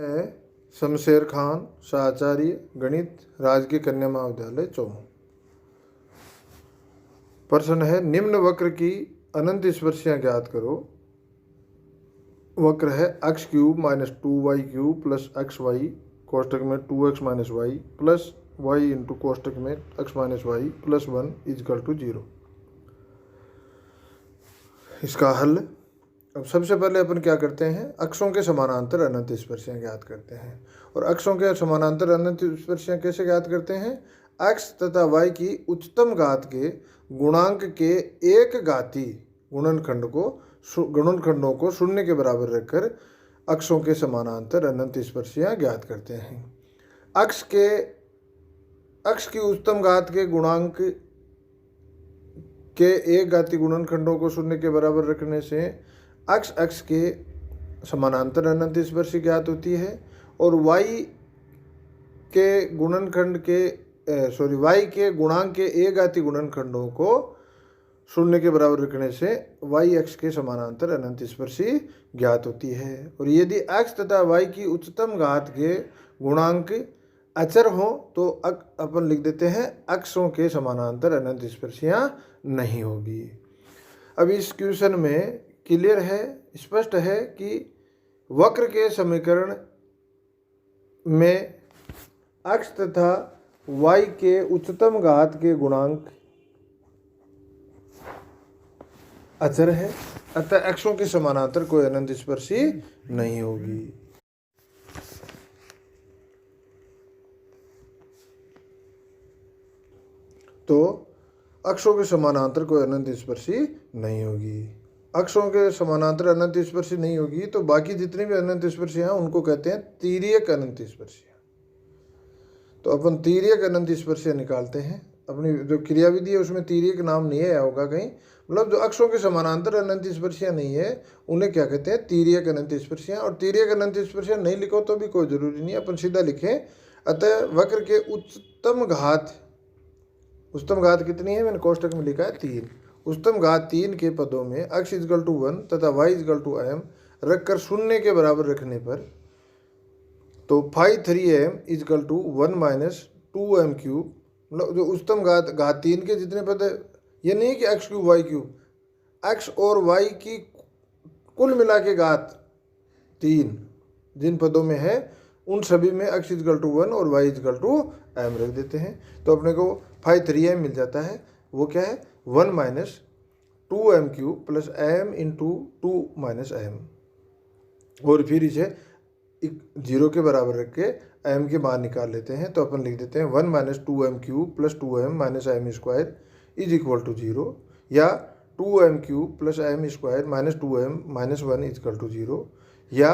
है शमशेर खान शाहचार्य गणित राजकीय कन्या महाविद्यालय चौमू। प्रश्न है निम्न वक्र की अनंत स्पर्शियां ज्ञात करो। वक्र है x cube minus 2y cube plus x y कोष्टक में 2x minus y plus y into कोष्टक में x minus y plus 1 is equal to 0। इसका हल। अब सबसे पहले अपन क्या करते हैं, अक्षों के समानांतर अनंत स्पर्शियां ज्ञात करते हैं। और अक्षों के समानांतर अनंत स्पर्शियां कैसे ज्ञात करते हैं, x तथा y की उच्चतम घात के गुणांक के एक घाती गुणनखंडों को शून्य के बराबर रखकर अक्षों के समानांतर अनंत स्पर्शियां ज्ञात करते हैं। अक्ष की उच्चतम घात के गुणांक के एक घाती गुणनखंडों को शून्य के बराबर रखने से अक्ष के समानांतर अनंत स्पर्शी ज्ञात होती है। और y के गुणांक के एक घाती गुणनखंडों को शून्य के बराबर रखने से y अक्ष के समानांतर अनंत स्पर्शी ज्ञात होती है। और यदि x तथा y की उच्चतम घात के गुणांक अचर हो तो अपन लिख देते हैं अक्षों के समानांतर अनंत स्पर्शियां नहीं होगी। अब इस क्वेश्चन में क्लियर है, स्पष्ट है कि वक्र के समीकरण में x तथा y के उच्चतम घात के गुणांक अचर है, अतः अक्षों के समानांतर कोई अनंत स्पर्शी नहीं होगी। तो अक्षों के समानांतर कोई अनंत स्पर्शी नहीं होगी। अक्षों के समानांतर अनंत स्पर्शी नहीं होगी तो बाकी जितनी भी अनंत स्पर्शियां हैं उनको कहते हैं तिर्यक अनंत स्पर्शियां। तो अपन तिर्यक अनंत स्पर्शियां निकालते हैं। अपनी जो क्रियाविधि है उसमें तिर्यक नाम नहीं आया होगा कहीं, मतलब जो अक्षों के समानांतर अनंत स्पर्शियां नहीं है उन्हें क्या कहते हैं, तिर्यक अनंत स्पर्शियां। और तिर्यक अनंत स्पर्शियां नहीं लिखो तो भी कोई जरूरी नहीं है, अपन सीधा लिखें। अतः वक्र के उच्चतम घात कितनी है, मैंने कोष्टक में लिखा है 3। उच्चतम घात 3 के पदों में x इजकल टू 1 तथा y इजकल टू m रखकर शून्य के बराबर रखने पर तो 5 3m is equal to 1 minus 2m cube, मतलब जो उच्चतम घात 3 के जितने पद है, ये नहीं कि x cube y cube, x और y की कुल मिला के घात 3 जिन पदों में है उन सभी में x इजकल टू 1 और y इजकल टू m रख देते हैं। तो अपने को 5 3m मिल जाता है। वो क्या है, 1 minus 2m cube plus m into 2 minus m। और फिर इसे 0 के बराबर रख के m के मान निकाल लेते हैं। तो अपन लिख देते हैं 1 minus 2m cube plus 2m minus m square is equal to 0, या 2m cube plus m square minus 2m minus 1 is equal to 0। या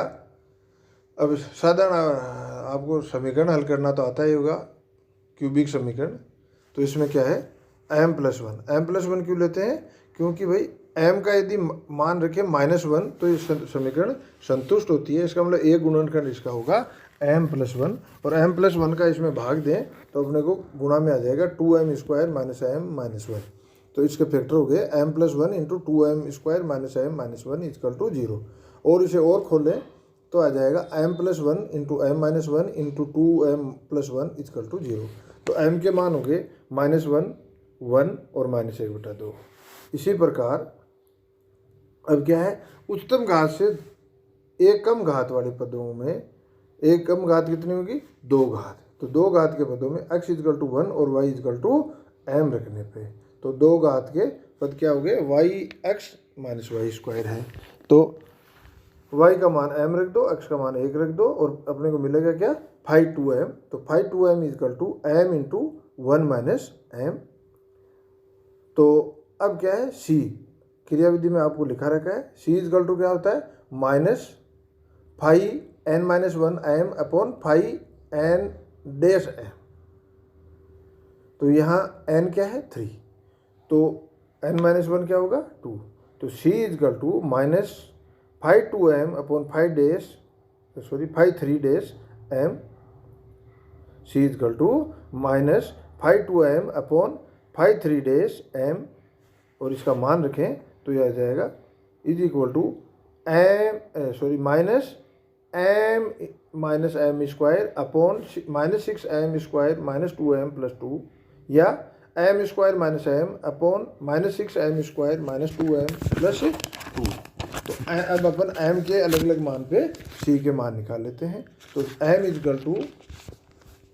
अब साधारण आपको समीकरण हल करना तो आता ही होगा, क्यूबिक समीकरण। तो इसमें क्या है, m प्लस 1 क्यों लेते हैं, क्योंकि भाई m का यदि मान रखें -1 तो ये समीकरण संतुष्ट होती है। इसका मतलब एक गुणनखंड इसका होगा m प्लस 1, और m प्लस 1 का इसमें भाग दें तो अपने को गुणा में आ जाएगा 2m square minus m minus 1। तो इसके फैक्टर हो गए m plus 1 into 2m square minus m minus 1 is equal to 0। और इसे और खोलें तो आ जाएगा m plus 1 into m minus 1 into 2m plus 1 is equal to 0। तो m के मान हो गए -1 1 और -1/2। इसी प्रकार अब क्या है, उच्चतम घात से एक कम घात वाले पदों में एक कम घात कितनी होगी, 2 घात। तो 2 घात के पदों में x इजकल टू 1 और y इजकल टू m रखने पे तो 2 घात के पद क्या हो गए, yx माइनस वाई स्क्वायर है। तो y का मान m रख दो, x का मान 1 रख दो, और अपने को मिलेगा क्या, 5 तो 5 is equal to m into 1 minus m। तो अब क्या है, c क्रियाविधि में आपको लिखा रखा है, c इजकल टू क्या होता है, -5n minus 1 m upon 5n dash m। तो यहाँ n क्या है, 3, तो n माइनस 1 क्या होगा, 2। तो c is equal to -5 upon 5 3 dash m, c is equal to -5 upon 5 3 dash m, और इसका मान रखें तो यह आ जाएगा is equal to M minus M square upon -6m² -2m + 2 या m² - m upon -6m² -2m + 2। तो अब अपन m के अलग अलग मान पे c के मान निकाल लेते हैं। तो m =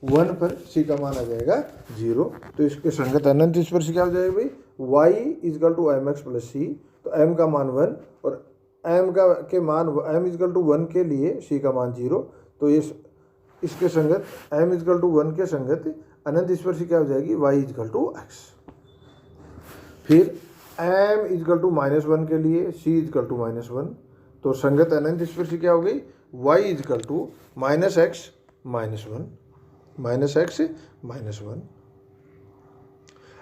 1 पर c का मान आ जाएगा 0। तो इसके संगत अनंत स्पर्शी क्या हो जाएगा भाई, y = mx + c। तो m का मान 1 और m के मान m = 1 के लिए c का मान 0। तो इसके संगत m = 1 के संगत अनंत स्पर्शी क्या हो जाएगी, y = x। फिर m = -1 के लिए c = -1। तो संगत अनंत स्पर्शी क्या हो गई, y = -x -1 -x -1।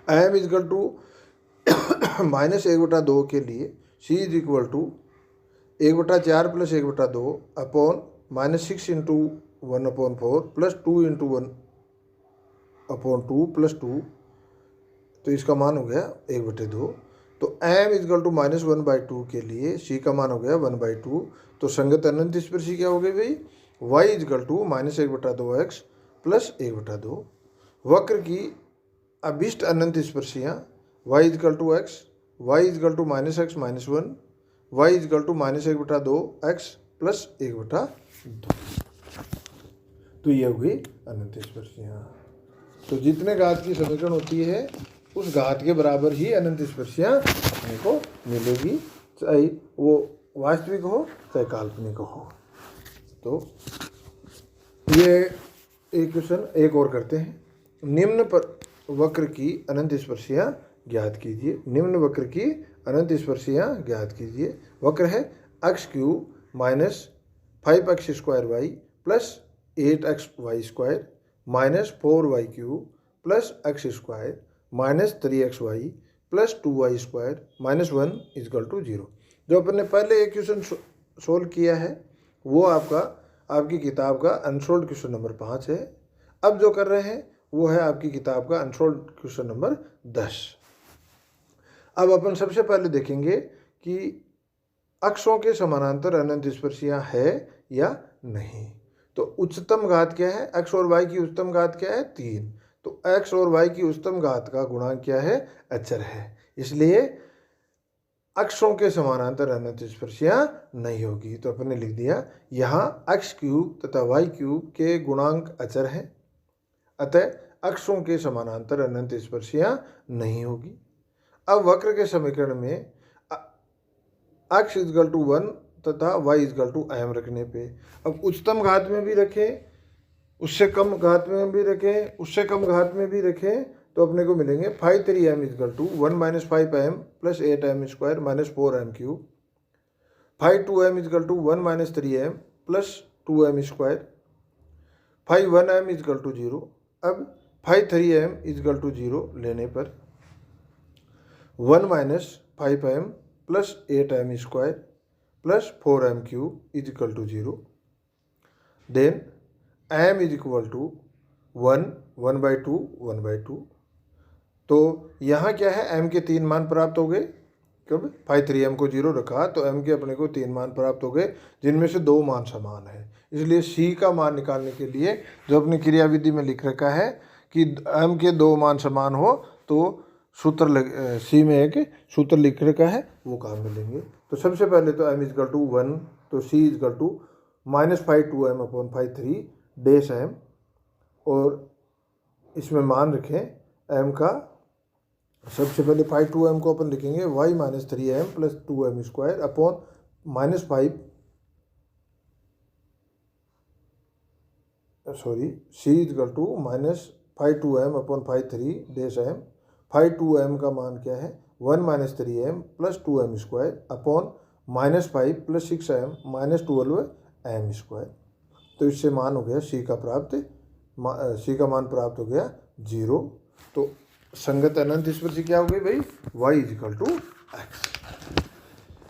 m = -1/2 के लिए c = 1/4 + 1/2 अपॉन -6 × 1/4 + 2 × 1/2 + 2। तो इसका मान हो गया 1/2। तो m = -1/2 के लिए c का मान हो गया 1/2। तो संगत अनंत स्पर्शी क्या हो गई भाई, y = -1/2x + 1/2। वक्र की अभिष्ट अनंत स्पर्शियाँ y = x, y = -x -1, y = -1/2x + 1/2। तो ये हो गई अनंत स्पर्शियाँ। तो जितने घात की समीकरण होती है उस घात के बराबर ही अनंत स्पर्शियाँ अपने को मिलेगी, चाहे वो वास्तविक हो चाहे काल्पनिक हो। तो ये एक क्वेश्चन एक और करते हैं। निम्न पर वक्र की अनंत स्पर्शियाँ ज्ञात कीजिए। निम्न वक्र की अनंत स्पर्शियाँ ज्ञात कीजिए। वक्र है x³ - 5x² + 8xy² -4y³ + x² -3xy + 2y² -1 = 0। जो अपन ने पहले एक क्वेश्चन सोल्व किया है वो आपकी किताब का अनसोल्ड क्वेश्चन नंबर 5 है। अब जो कर रहे हैं वो है आपकी किताब का अनसोल्ड क्वेश्चन नंबर 10। अब अपन सबसे पहले देखेंगे कि अक्षों के समानांतर अनंत स्पर्शियाँ है या नहीं। तो उच्चतम घात क्या है, x और y की उच्चतम घात क्या है, 3। तो x और y की उच्चतम घात का गुणांक क्या है, अचर है। इसलिए अक्षों के समानांतर अनंत स्पर्शियाँ नहीं होगी। तो अपन ने लिख दिया यहाँ x³ तथा y³ के गुणांक अचर हैं, अतः अक्षों के समानांतर अनंत स्पर्शियाँ नहीं होगी। अब वक्र के समीकरण में x = 1 तथा y = m रखने पे, अब उच्चतम घात में भी रखें, उससे कम घात में भी रखें, उससे कम घात में भी रखें, तो अपने को मिलेंगे 5×3m = 1 - 5m + 8m² - 4m³। 5×2m = 1 - 3m + 2m²। 5×1m = 0। अब 5×3m = 0 लेने पर 1 - 5m + 8m² + 4m³ = 0। Then m = 1 1/2 1/2। तो यहाँ क्या है, m के 3 मान प्राप्त हो गए। कब 5×3m को 0 रखा तो m के अपने को 3 मान प्राप्त हो गए, जिनमें से 2 मान समान है। इसलिए c का मान निकालने के लिए जो अपनी क्रियाविधि में लिख रखा है कि m के 2 मान समान हो तो सूत्र c में एक सूत्र लिख रखा है वो काम में लेंगे। तो सबसे पहले तो m = 1, तो c = -5×2m/3 और इसमें मान रखें m का। सबसे पहले 5×2m को अपन लिखेंगे y - 3m + 2m² upon -5 c = -5×2m/3 5×2m का मान क्या है, 1 - 3m + 2m² upon -5 + 6m - 12m²। तो इससे मान हो गया c का मान प्राप्त हो गया 0। तो संगत अनंत स्पर्शी क्या हो गई भाई, y = x।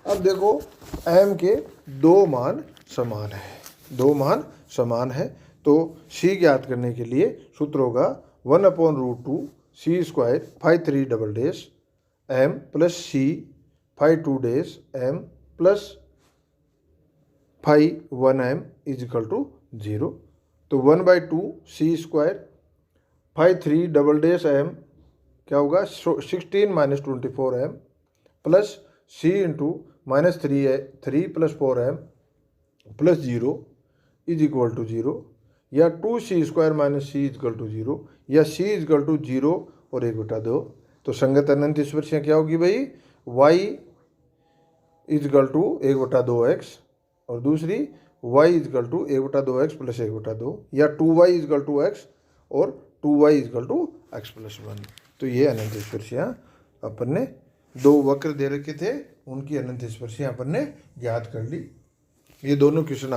अब देखो m के 2 मान समान है, 2 मान समान है। तो c ज्ञात करने के लिए सूत्र होगा 1/√2 c² 5×3 m + c 5×2 m + phi 1m is equal to 0। तो 1/2 c square phi 3 double dash m क्या होगा 16 minus 24m plus c into minus 3 plus 4m plus 0 is equal to 0, या 2c square minus c is equal to 0, या c is equal to 0 और 1/2। तो संगत अनंत स्पर्शियाँ क्या होगी भाई, y is equal to 1/2x और दूसरी y is equal to 1/2x plus 1/2, या 2y is equal to x और 2y is equal to x plus 1। तो ये अनंत स्पर्शियाँ अपन ने दो वक्र दे रखे थे, उनकी अनंत स्पर्शियाँ अपन ने ज्ञात कर ली। ये दोनों क्वेश्चन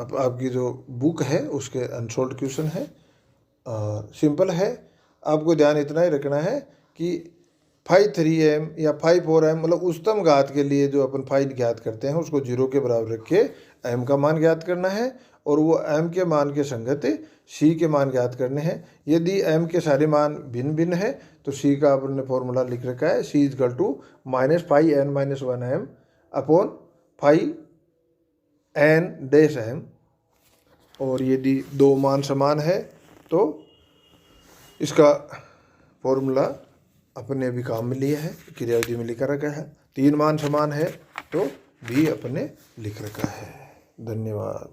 आपकी जो बुक है उसके अनसोल्ड क्वेश्चन है, सिंपल है। आपको ध्यान इतना ही रखना है कि फाई 3m या फाई 4m मतलब उच्चतम घात के लिए जो अपन फाई ज्ञात करते हैं उसको 0 के बराबर रख के m का मान ज्ञात करना है, और वो m के मान के संगत c के मान ज्ञात करने हैं। यदि m के सारे मान भिन्न भिन्न है तो c का अपन ने फॉर्मूला लिख रखा है, c is equal to minus phi n minus 1m upon phi n dash m। और यदि दो मान समान है तो इसका फॉर्मूला अपने अभी काम में लिया है, क्रियाविधि में लिखा रखा है। 3 मान समान है तो भी अपने लिख रखा है। धन्यवाद।